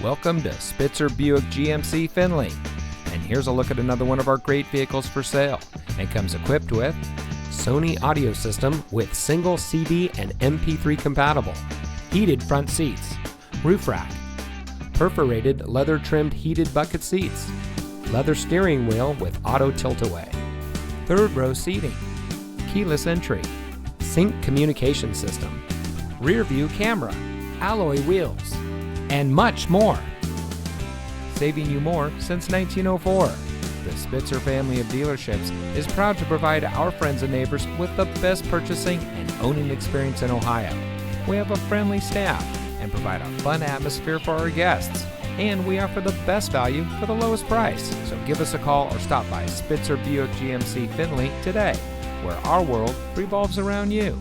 Welcome to Spitzer Buick GMC Findlay. And here's a look at another one of our great vehicles for sale. And comes equipped with Sony audio system with single CD and MP3 compatible, heated front seats, roof rack, perforated leather trimmed heated bucket seats, leather steering wheel with auto tilt-away, third row seating, keyless entry, sync communication system, rear view camera, alloy wheels, and much more. Saving you more since 1904. The Spitzer family of dealerships is proud to provide our friends and neighbors with the best purchasing and owning experience in Ohio. We have a friendly staff and provide a fun atmosphere for our guests. And we offer the best value for the lowest price. So give us a call or stop by Spitzer Buick GMC Findlay today, where our world revolves around you.